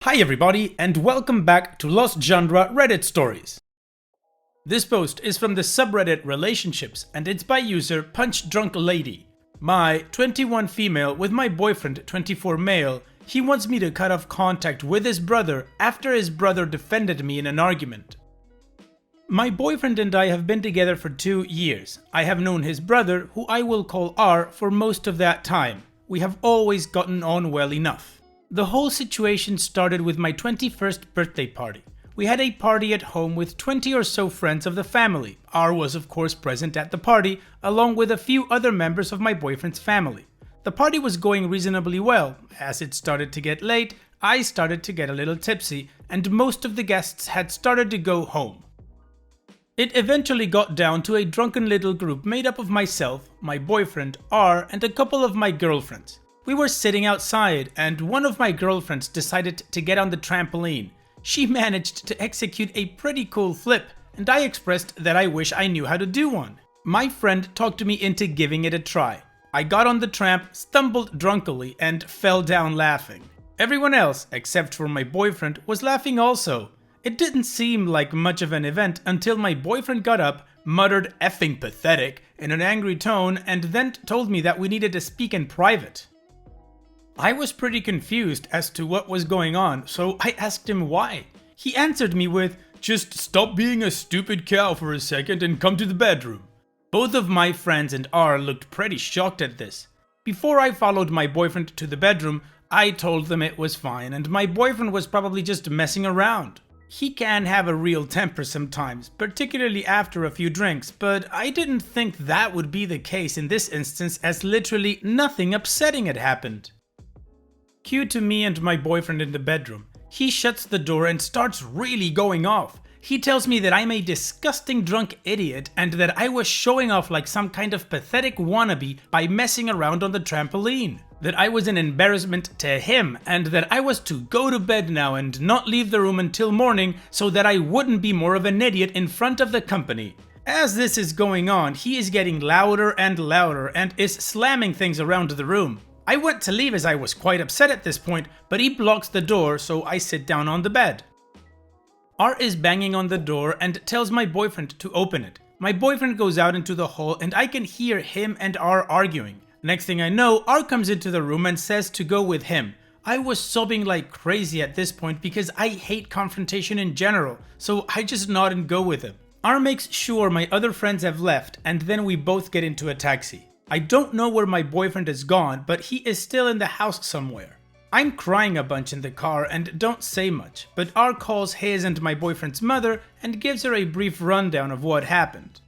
Hi everybody, and welcome back to Lost Genre Reddit Stories. This post is from the subreddit Relationships, and it's by user Punch Drunk Lady. My 21 female with my boyfriend 24 male, he wants me to cut off contact with his brother after his brother defended me in an argument. My boyfriend and I have been together for 2 years. I have known his brother, who I will call R, for most of that time. We have always gotten on well enough. The whole situation started with my 21st birthday party. We had a party at home with 20 or so friends of the family. R was of course present at the party, along with a few other members of my boyfriend's family. The party was going reasonably well. As it started to get late, I started to get a little tipsy, and most of the guests had started to go home. It eventually got down to a drunken little group made up of myself, my boyfriend, R, and a couple of my girlfriends. We were sitting outside, and one of my girlfriends decided to get on the trampoline. She managed to execute a pretty cool flip, and I expressed that I wish I knew how to do one. My friend talked me into giving it a try. I got on the tramp, stumbled drunkenly, and fell down laughing. Everyone else, except for my boyfriend, was laughing also. It didn't seem like much of an event until my boyfriend got up, muttered "effing pathetic" in an angry tone, and then told me that we needed to speak in private. I was pretty confused as to what was going on, so I asked him why. He answered me with, "Just stop being a stupid cow for a second and come to the bedroom." Both of my friends and R looked pretty shocked at this. Before I followed my boyfriend to the bedroom, I told them it was fine and my boyfriend was probably just messing around. He can have a real temper sometimes, particularly after a few drinks, but I didn't think that would be the case in this instance, as literally nothing upsetting had happened. Cue to me and my boyfriend in the bedroom. He shuts the door and starts really going off. He tells me that I'm a disgusting drunk idiot and that I was showing off like some kind of pathetic wannabe by messing around on the trampoline. That I was an embarrassment to him and that I was to go to bed now and not leave the room until morning so that I wouldn't be more of an idiot in front of the company. As this is going on, he is getting louder and louder and is slamming things around the room. I went to leave as I was quite upset at this point, but he blocks the door, so I sit down on the bed. R is banging on the door and tells my boyfriend to open it. My boyfriend goes out into the hall and I can hear him and R arguing. Next thing I know, R comes into the room and says to go with him. I was sobbing like crazy at this point because I hate confrontation in general, so I just nod and go with him. R makes sure my other friends have left and then we both get into a taxi. I don't know where my boyfriend is gone, but he is still in the house somewhere. I'm crying a bunch in the car and don't say much, but R calls his and my boyfriend's mother and gives her a brief rundown of what happened.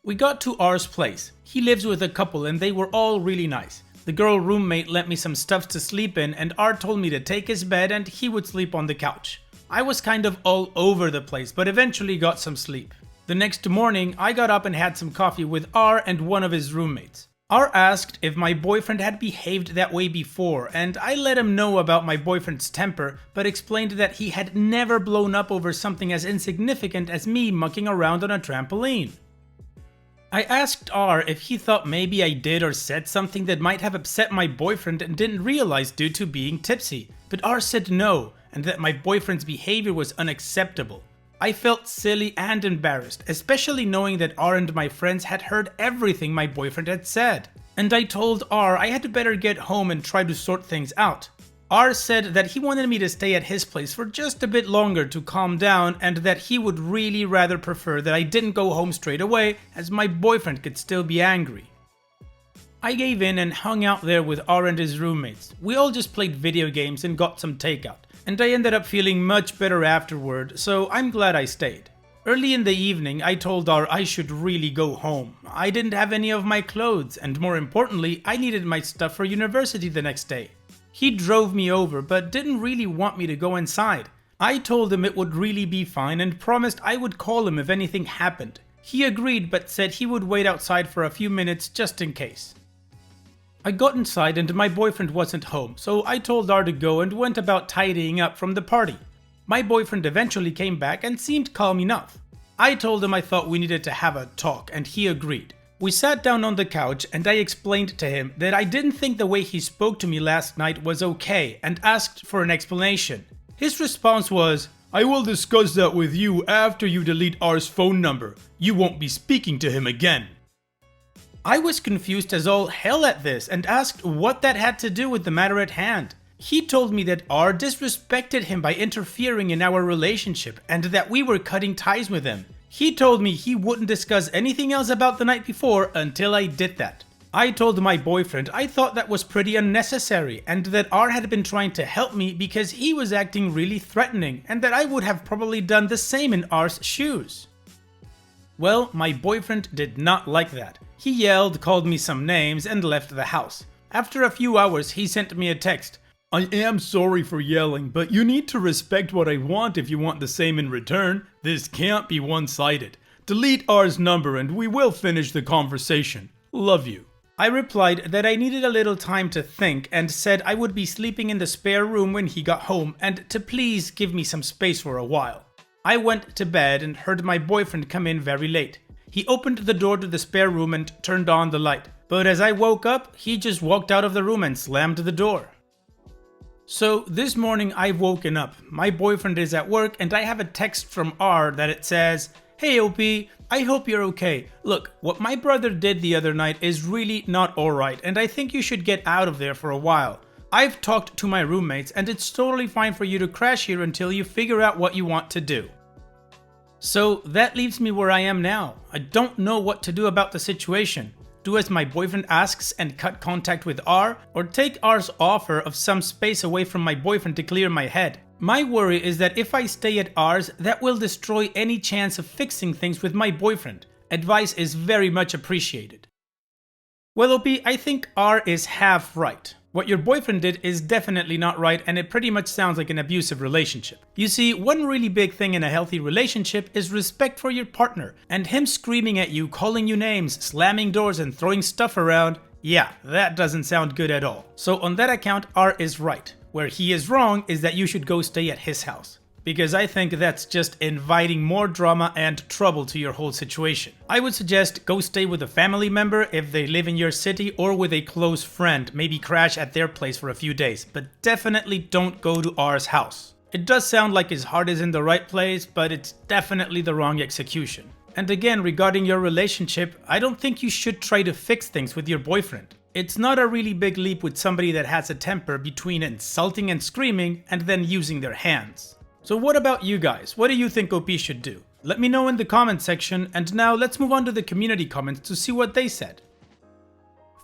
We got to R's place. He lives with a couple and they were all really nice. The girl roommate lent me some stuff to sleep in and R told me to take his bed and he would sleep on the couch. I was kind of all over the place, but eventually got some sleep. The next morning, I got up and had some coffee with R and one of his roommates. R asked if my boyfriend had behaved that way before, and I let him know about my boyfriend's temper, but explained that he had never blown up over something as insignificant as me mucking around on a trampoline. I asked R if he thought maybe I did or said something that might have upset my boyfriend and didn't realize due to being tipsy, but R said no, and that my boyfriend's behavior was unacceptable. I felt silly and embarrassed, especially knowing that R and my friends had heard everything my boyfriend had said. And I told R I had better get home and try to sort things out. R said that he wanted me to stay at his place for just a bit longer to calm down and that he would really rather prefer that I didn't go home straight away as my boyfriend could still be angry. I gave in and hung out there with R and his roommates. We all just played video games and got some takeout. And I ended up feeling much better afterward, so I'm glad I stayed. Early in the evening, I told R I should really go home. I didn't have any of my clothes, and more importantly, I needed my stuff for university the next day. He drove me over, but didn't really want me to go inside. I told him it would really be fine and promised I would call him if anything happened. He agreed, but said he would wait outside for a few minutes just in case. I got inside and my boyfriend wasn't home, so I told R to go and went about tidying up from the party. My boyfriend eventually came back and seemed calm enough. I told him I thought we needed to have a talk and he agreed. We sat down on the couch and I explained to him that I didn't think the way he spoke to me last night was okay and asked for an explanation. His response was, "I will discuss that with you after you delete R's phone number. You won't be speaking to him again." I was confused as all hell at this and asked what that had to do with the matter at hand. He told me that R disrespected him by interfering in our relationship and that we were cutting ties with him. He told me he wouldn't discuss anything else about the night before until I did that. I told my boyfriend I thought that was pretty unnecessary and that R had been trying to help me because he was acting really threatening and that I would have probably done the same in R's shoes. Well, my boyfriend did not like that. He yelled, called me some names, and left the house. After a few hours, he sent me a text. "I am sorry for yelling, but you need to respect what I want if you want the same in return. This can't be one-sided. Delete R's number and we will finish the conversation. Love you." I replied that I needed a little time to think and said I would be sleeping in the spare room when he got home and to please give me some space for a while. I went to bed and heard my boyfriend come in very late. He opened the door to the spare room and turned on the light, but as I woke up, he just walked out of the room and slammed the door. So this morning I've woken up, my boyfriend is at work and I have a text from R that it says, "Hey OP, I hope you're okay. Look, what my brother did the other night is really not alright and I think you should get out of there for a while. I've talked to my roommates and it's totally fine for you to crash here until you figure out what you want to do." So that leaves me where I am now. I don't know what to do about the situation. Do as my boyfriend asks and cut contact with R, or take R's offer of some space away from my boyfriend to clear my head. My worry is that if I stay at R's, that will destroy any chance of fixing things with my boyfriend. Advice is very much appreciated. Well OP, I think R is half right. What your boyfriend did is definitely not right and it pretty much sounds like an abusive relationship. You see, one really big thing in a healthy relationship is respect for your partner, and him screaming at you, calling you names, slamming doors and throwing stuff around, yeah, that doesn't sound good at all. So on that account, R is right. Where he is wrong is that you should go stay at his house. Because I think that's just inviting more drama and trouble to your whole situation. I would suggest go stay with a family member if they live in your city or with a close friend, maybe crash at their place for a few days, but definitely don't go to R's house. It does sound like his heart is in the right place, but it's definitely the wrong execution. And again, regarding your relationship, I don't think you should try to fix things with your boyfriend. It's not a really big leap with somebody that has a temper between insulting and screaming and then using their hands. So what about you guys? What do you think OP should do? Let me know in the comment section, and now let's move on to the community comments to see what they said.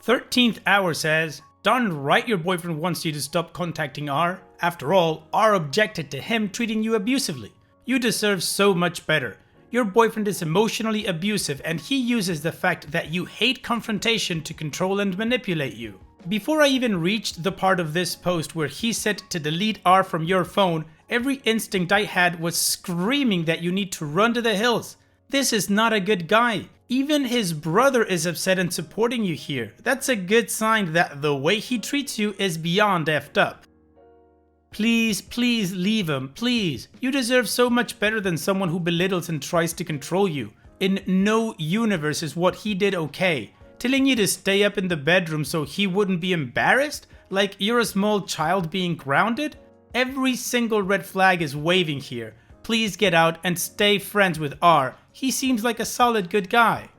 13th Hour says, "Darn right your boyfriend wants you to stop contacting R. After all, R objected to him treating you abusively. You deserve so much better. Your boyfriend is emotionally abusive and he uses the fact that you hate confrontation to control and manipulate you." Before I even reached the part of this post where he said to delete R from your phone, every instinct I had was screaming that you need to run to the hills. This is not a good guy. Even his brother is upset and supporting you here. That's a good sign that the way he treats you is beyond effed up. Please, please leave him, please. You deserve so much better than someone who belittles and tries to control you. In no universe is what he did okay. Telling you to stay up in the bedroom so he wouldn't be embarrassed? Like you're a small child being grounded? Every single red flag is waving here. Please get out and stay friends with R. He seems like a solid good guy.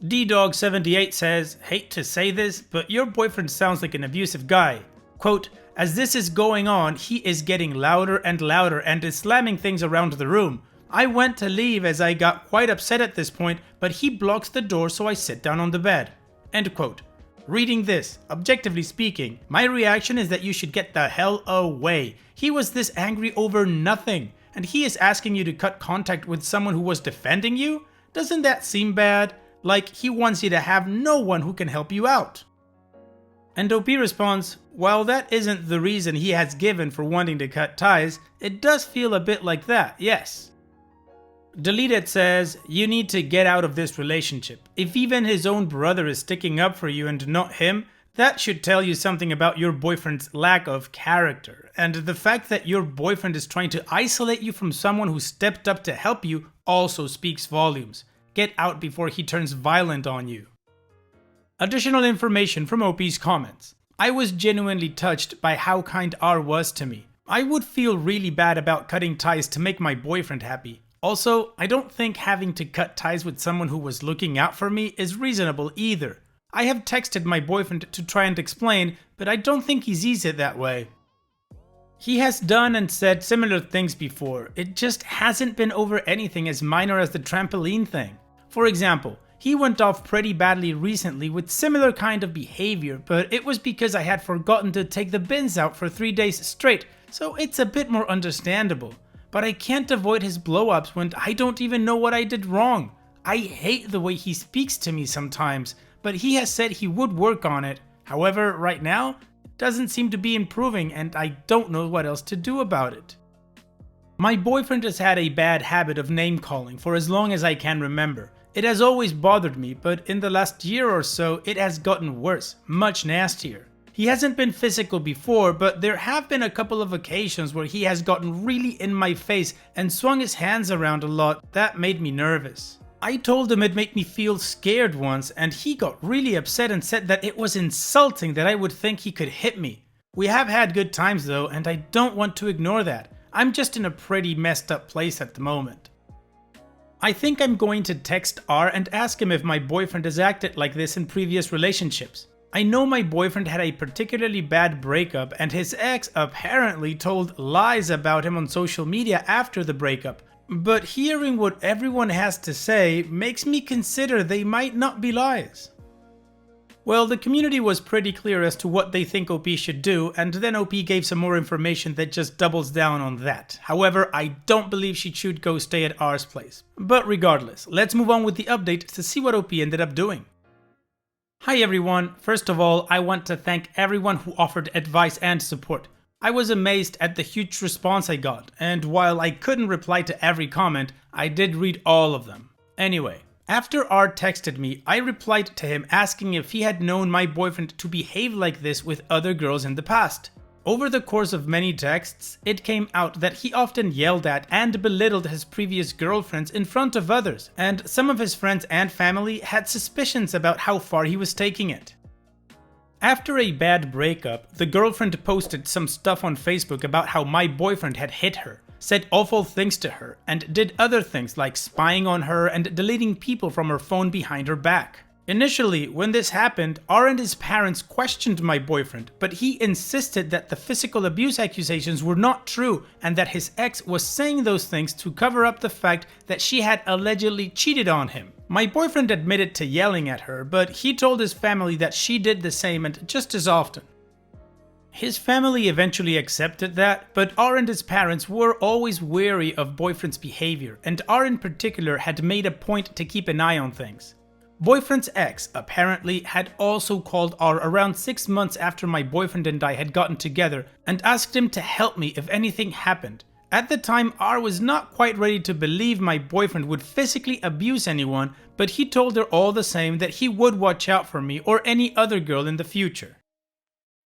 DDog78 says, "Hate to say this, but your boyfriend sounds like an abusive guy. Quote, as this is going on, he is getting louder and louder and is slamming things around the room. I went to leave as I got quite upset at this point, but he blocks the door so I sit down on the bed." End quote. Reading this, objectively speaking, my reaction is that you should get the hell away. He was this angry over nothing, and he is asking you to cut contact with someone who was defending you? Doesn't that seem bad? Like he wants you to have no one who can help you out. And OP responds, while that isn't the reason he has given for wanting to cut ties, it does feel a bit like that, yes. Deleted says, you need to get out of this relationship. If even his own brother is sticking up for you and not him, that should tell you something about your boyfriend's lack of character. And the fact that your boyfriend is trying to isolate you from someone who stepped up to help you also speaks volumes. Get out before he turns violent on you. Additional information from OP's comments. I was genuinely touched by how kind R was to me. I would feel really bad about cutting ties to make my boyfriend happy. Also, I don't think having to cut ties with someone who was looking out for me is reasonable either. I have texted my boyfriend to try and explain, but I don't think he sees it that way. He has done and said similar things before, it just hasn't been over anything as minor as the trampoline thing. For example, he went off pretty badly recently with similar kind of behavior, but it was because I had forgotten to take the bins out for 3 days straight, so it's a bit more understandable. But I can't avoid his blow-ups when I don't even know what I did wrong. I hate the way he speaks to me sometimes, but he has said he would work on it. However, right now, it doesn't seem to be improving and I don't know what else to do about it. My boyfriend has had a bad habit of name-calling for as long as I can remember. It has always bothered me, but in the last year or so, it has gotten worse, much nastier. He hasn't been physical before, but there have been a couple of occasions where he has gotten really in my face and swung his hands around a lot. That made me nervous. I told him it made me feel scared once, and he got really upset and said that it was insulting that I would think he could hit me. We have had good times though, and I don't want to ignore that. I'm just in a pretty messed up place at the moment. I think I'm going to text R and ask him if my boyfriend has acted like this in previous relationships. I know my boyfriend had a particularly bad breakup and his ex apparently told lies about him on social media after the breakup, but hearing what everyone has to say makes me consider they might not be lies. Well, the community was pretty clear as to what they think OP should do, and then OP gave some more information that just doubles down on that. However, I don't believe she should go stay at R's place. But regardless, let's move on with the update to see what OP ended up doing. Hi everyone, first of all, I want to thank everyone who offered advice and support. I was amazed at the huge response I got, and while I couldn't reply to every comment, I did read all of them. Anyway. After R texted me, I replied to him asking if he had known my boyfriend to behave like this with other girls in the past. Over the course of many texts, it came out that he often yelled at and belittled his previous girlfriends in front of others, and some of his friends and family had suspicions about how far he was taking it. After a bad breakup, the girlfriend posted some stuff on Facebook about how my boyfriend had hit her, said awful things to her, and did other things like spying on her and deleting people from her phone behind her back. Initially, when this happened, R and his parents questioned my boyfriend, but he insisted that the physical abuse accusations were not true and that his ex was saying those things to cover up the fact that she had allegedly cheated on him. My boyfriend admitted to yelling at her, but he told his family that she did the same and just as often. His family eventually accepted that, but R and his parents were always wary of boyfriend's behavior, and R in particular had made a point to keep an eye on things. Boyfriend's ex apparently had also called R around 6 months after my boyfriend and I had gotten together and asked him to help me if anything happened. At the time, R was not quite ready to believe my boyfriend would physically abuse anyone, but he told her all the same that he would watch out for me or any other girl in the future.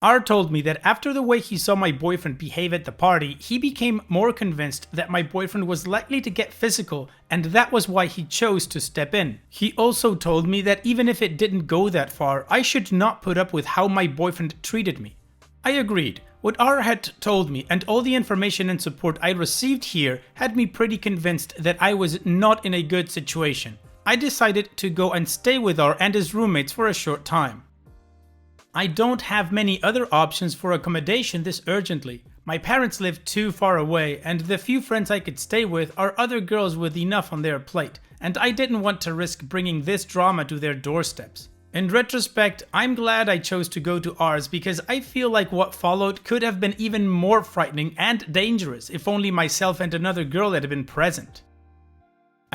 R told me that after the way he saw my boyfriend behave at the party, he became more convinced that my boyfriend was likely to get physical, and that was why he chose to step in. He also told me that even if it didn't go that far, I should not put up with how my boyfriend treated me. I agreed. What R had told me and all the information and support I received here had me pretty convinced that I was not in a good situation. I decided to go and stay with R and his roommates for a short time. I don't have many other options for accommodation this urgently. My parents live too far away, and the few friends I could stay with are other girls with enough on their plate, and I didn't want to risk bringing this drama to their doorsteps. In retrospect, I'm glad I chose to go to R's because I feel like what followed could have been even more frightening and dangerous if only myself and another girl had been present.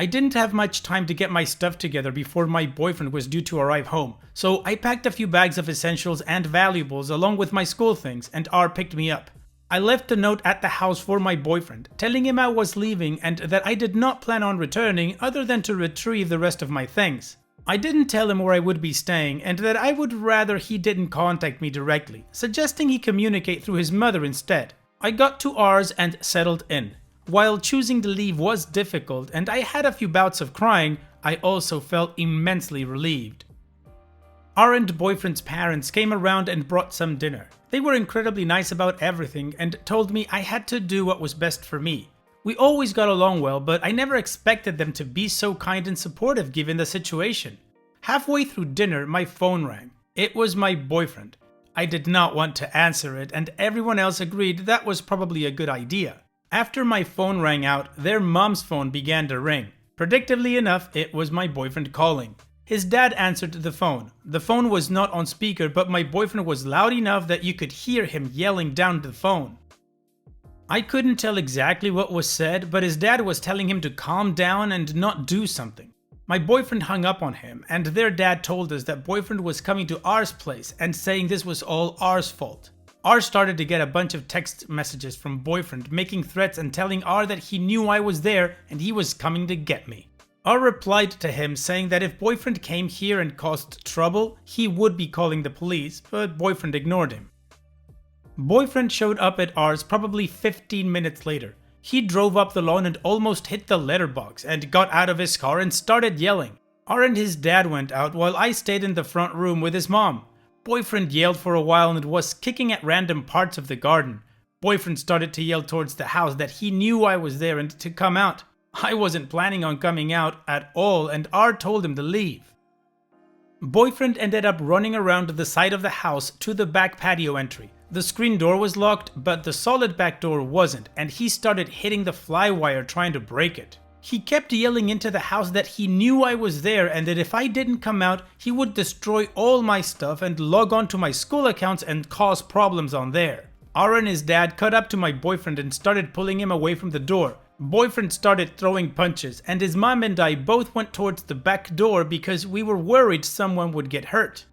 I didn't have much time to get my stuff together before my boyfriend was due to arrive home, so I packed a few bags of essentials and valuables along with my school things, and R picked me up. I left a note at the house for my boyfriend, telling him I was leaving and that I did not plan on returning other than to retrieve the rest of my things. I didn't tell him where I would be staying and that I would rather he didn't contact me directly, suggesting he communicate through his mother instead. I got to R's and settled in. While choosing to leave was difficult and I had a few bouts of crying, I also felt immensely relieved. Our boyfriend's parents came around and brought some dinner. They were incredibly nice about everything and told me I had to do what was best for me. We always got along well, but I never expected them to be so kind and supportive given the situation. Halfway through dinner, my phone rang. It was my boyfriend. I did not want to answer it, and everyone else agreed that was probably a good idea. After my phone rang out, their mom's phone began to ring. Predictably enough, it was my boyfriend calling. His dad answered the phone. The phone was not on speaker, but my boyfriend was loud enough that you could hear him yelling down the phone. I couldn't tell exactly what was said, but his dad was telling him to calm down and not do something. My boyfriend hung up on him, and their dad told us that boyfriend was coming to R's place and saying this was all R's fault. R started to get a bunch of text messages from boyfriend making threats and telling R that he knew I was there and he was coming to get me. R replied to him saying that if boyfriend came here and caused trouble, he would be calling the police, but boyfriend ignored him. Boyfriend showed up at R's probably 15 minutes later. He drove up the lawn and almost hit the letterbox and got out of his car and started yelling. R and his dad went out while I stayed in the front room with his mom. Boyfriend yelled for a while and was kicking at random parts of the garden. Boyfriend started to yell towards the house that he knew I was there and to come out. I wasn't planning on coming out at all and R told him to leave. Boyfriend ended up running around the side of the house to the back patio entry. The screen door was locked, but the solid back door wasn't, and he started hitting the fly wire trying to break it. He kept yelling into the house that he knew I was there and that if I didn't come out, he would destroy all my stuff and log on to my school accounts and cause problems on there. R and his dad cut up to my boyfriend and started pulling him away from the door. Boyfriend started throwing punches, and his mom and I both went towards the back door because we were worried someone would get hurt.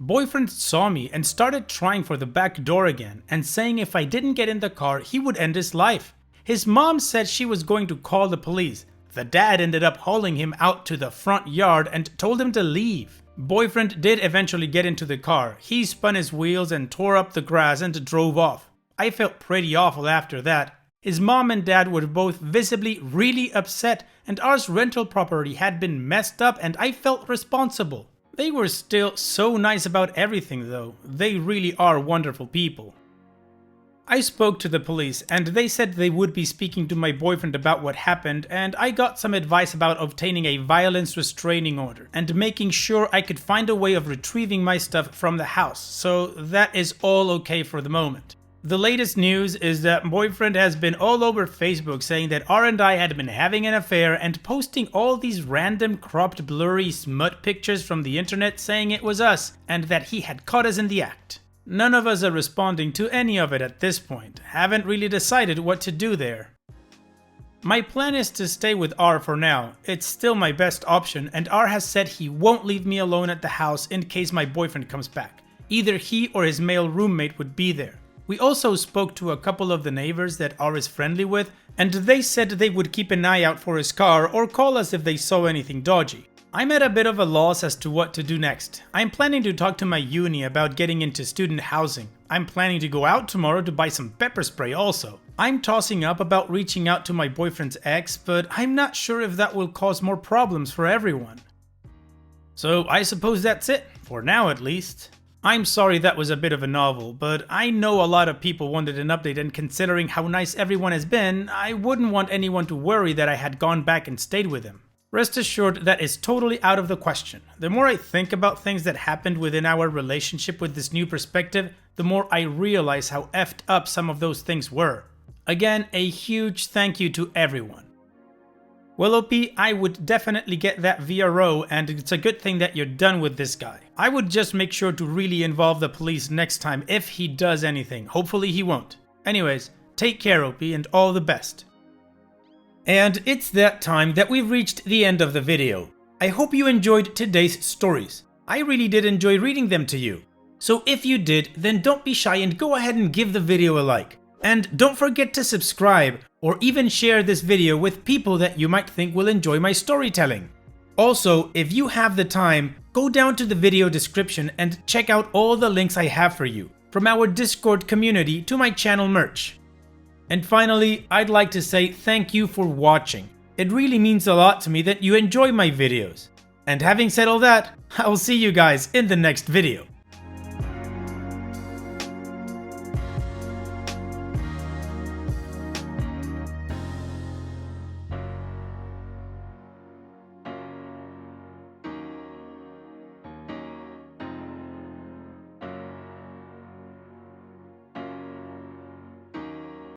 Boyfriend saw me and started trying for the back door again and saying if I didn't get in the car, he would end his life. His mom said she was going to call the police. The dad ended up hauling him out to the front yard and told him to leave. Boyfriend did eventually get into the car. He spun his wheels and tore up the grass and drove off. I felt pretty awful after that. His mom and dad were both visibly really upset, and R's rental property had been messed up and I felt responsible. They were still so nice about everything though. They really are wonderful people. I spoke to the police and they said they would be speaking to my boyfriend about what happened, and I got some advice about obtaining a violence restraining order and making sure I could find a way of retrieving my stuff from the house, so that is all okay for the moment. The latest news is that boyfriend has been all over Facebook saying that R and I had been having an affair and posting all these random cropped blurry smut pictures from the internet saying it was us and that he had caught us in the act. None of us are responding to any of it at this point. Haven't really decided what to do there. My plan is to stay with R for now. It's still my best option, and R has said he won't leave me alone at the house in case my boyfriend comes back. Either he or his male roommate would be there. We also spoke to a couple of the neighbors that R is friendly with, and they said they would keep an eye out for his car or call us if they saw anything dodgy. I'm at a bit of a loss as to what to do next. I'm planning to talk to my uni about getting into student housing. I'm planning to go out tomorrow to buy some pepper spray also. I'm tossing up about reaching out to my boyfriend's ex, but I'm not sure if that will cause more problems for everyone. So I suppose that's it, for now at least. I'm sorry that was a bit of a novel, but I know a lot of people wanted an update, and considering how nice everyone has been, I wouldn't want anyone to worry that I had gone back and stayed with him. Rest assured that is totally out of the question. The more I think about things that happened within our relationship with this new perspective, the more I realize how effed up some of those things were. Again, a huge thank you to everyone. Well, OP, I would definitely get that VRO, and it's a good thing that you're done with this guy. I would just make sure to really involve the police next time if he does anything. Hopefully he won't. Anyways, take care, OP, and all the best. And it's that time that we've reached the end of the video. I hope you enjoyed today's stories. I really did enjoy reading them to you. So if you did, then don't be shy and go ahead and give the video a like. And don't forget to subscribe or even share this video with people that you might think will enjoy my storytelling. Also, if you have the time, go down to the video description and check out all the links I have for you, from our Discord community to my channel merch. And finally, I'd like to say thank you for watching. It really means a lot to me that you enjoy my videos. And having said all that, I will see you guys in the next video.